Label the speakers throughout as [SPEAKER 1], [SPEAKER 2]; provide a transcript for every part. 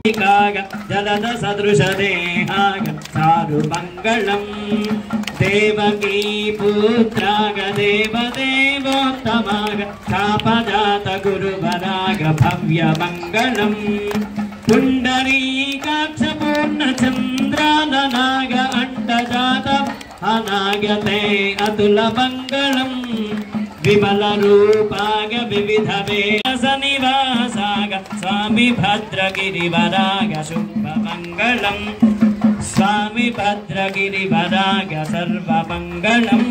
[SPEAKER 1] జలద సదృశ దేహాగ sir మంగళం దేవకీ పుత్రాగ దేవదేవోత్తమాగ శాపజాత గురువరాగ భవ్య మంగళం పుండరీకాక్ష పూర్ణ చంద్రాననాగ అండజాత అనాగతే అతుల మంగళం విమల రూపాగ వివిధ వేష నివాసాగ స్వామి భద్రగిరివరాగ శుభ మంగళం స్వామి భద్రగిరివరాగ సర్వ మంగళం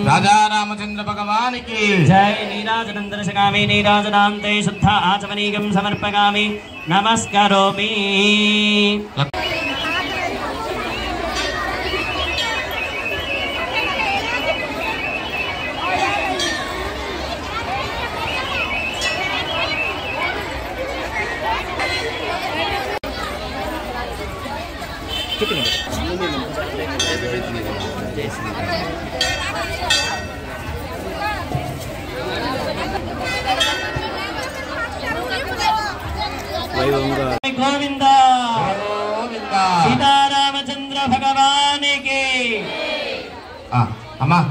[SPEAKER 2] राजा रामचंद्र भगवान की
[SPEAKER 1] जय। नीराजनं दर्शयामि नीराजनान्ते शुद्ध आचमनीयं समर्पयामि नमस्करोमि। गोविंदा सीतारामचंद्र भगवान की
[SPEAKER 2] अम्मा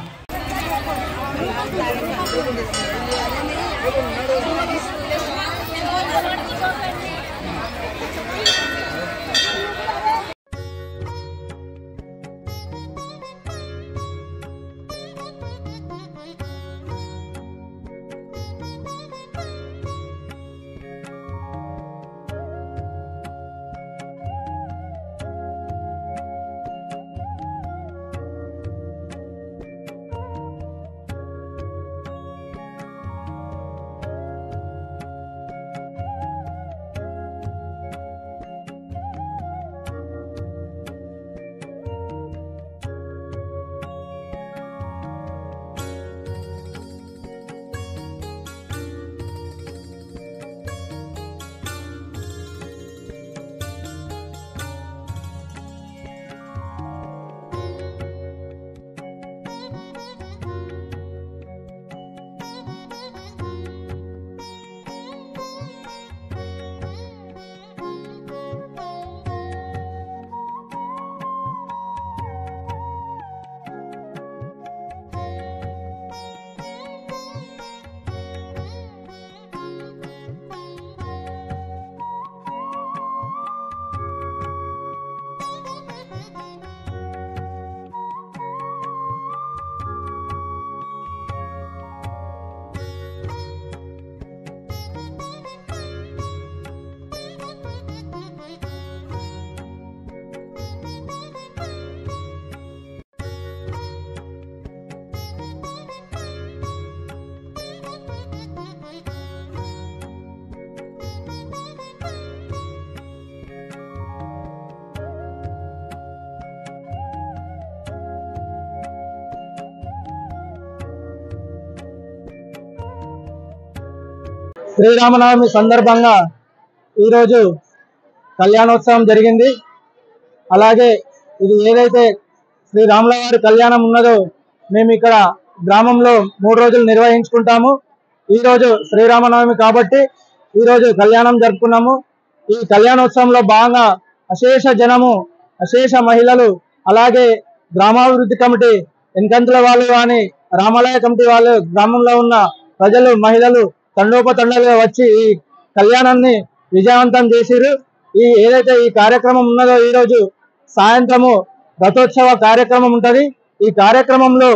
[SPEAKER 3] శ్రీరామనవమి సందర్భంగా ఈరోజు కళ్యాణోత్సవం జరిగింది. అలాగే ఇది ఏదైతే శ్రీరాముల వారి కళ్యాణం ఉన్నదో మేము ఇక్కడ గ్రామంలో 3 రోజులు నిర్వహించుకుంటాము. ఈరోజు శ్రీరామనవమి కాబట్టి ఈరోజు కళ్యాణం జరుపుకున్నాము. ఈ కళ్యాణోత్సవంలో భాగంగా అశేష జనము, అశేష మహిళలు, అలాగే గ్రామాభివృద్ధి కమిటీ ఎన్కంతుల వాళ్ళు కానీ రామాలయ కమిటీ వాళ్ళు, గ్రామంలో ఉన్న ప్రజలు, మహిళలు తండోపతండాలుగా వచ్చి ఈ కళ్యాణాన్ని విజయవంతం చేసిరు. ఏదైతే ఈ కార్యక్రమం ఉన్నదో ఈరోజు సాయంత్రము రథోత్సవ కార్యక్రమం ఉంటది. ఈ కార్యక్రమంలో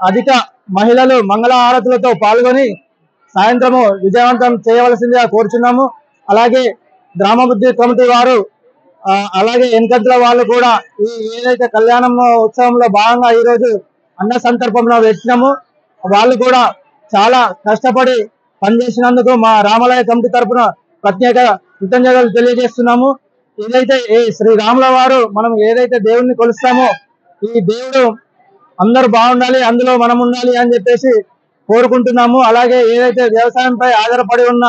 [SPEAKER 3] అధిక మహిళలు మంగళ హారతులతో పాల్గొని సాయంత్రము విజయవంతం చేయవలసిందిగా కోరుచున్నాము. అలాగే గ్రామాభివృద్ధి కమిటీ వారు, అలాగే ఎన్కంతుల వాళ్ళు కూడా ఈ ఏదైతే కళ్యాణం ఉత్సవంలో భాగంగా ఈరోజు అన్న సందర్భంలో పెట్టినాము. వాళ్ళు కూడా చాలా కష్టపడి పనిచేసినందుకు మా రామాలయ కమిటీ తరఫున ప్రత్యేక కృతజ్ఞతలు తెలియజేస్తున్నాము. ఏదైతే శ్రీరాముల వారు మనం ఏదైతే దేవుణ్ణి కొలుస్తామో ఈ దేవుడు అందరూ బాగుండాలి, అందులో మనం ఉండాలి అని చెప్పేసి కోరుకుంటున్నాము. అలాగే ఏదైతే వ్యవసాయంపై ఆధారపడి ఉన్న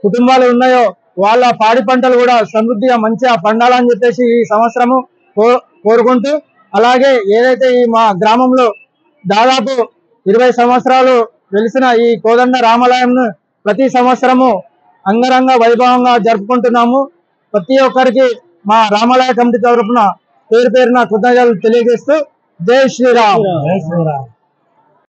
[SPEAKER 3] కుటుంబాలు ఉన్నాయో వాళ్ళ పాడి పంటలు కూడా సమృద్ధిగా మంచిగా పండాలని చెప్పేసి ఈ సంవత్సరము కోరుకుంటూ, అలాగే ఏదైతే ఈ మా గ్రామంలో దాదాపు 20 సంవత్సరాలు వెలిసిన ఈ కోదండ రామాలయంను ప్రతి సంవత్సరము అంగరంగ వైభవంగా జరుపుకుంటున్నాము. ప్రతి ఒక్కరికి మా రామాలయ కమిటీ తరఫున పేరు పేరున కృతజ్ఞతలు తెలియజేస్తూ జై శ్రీరామ్.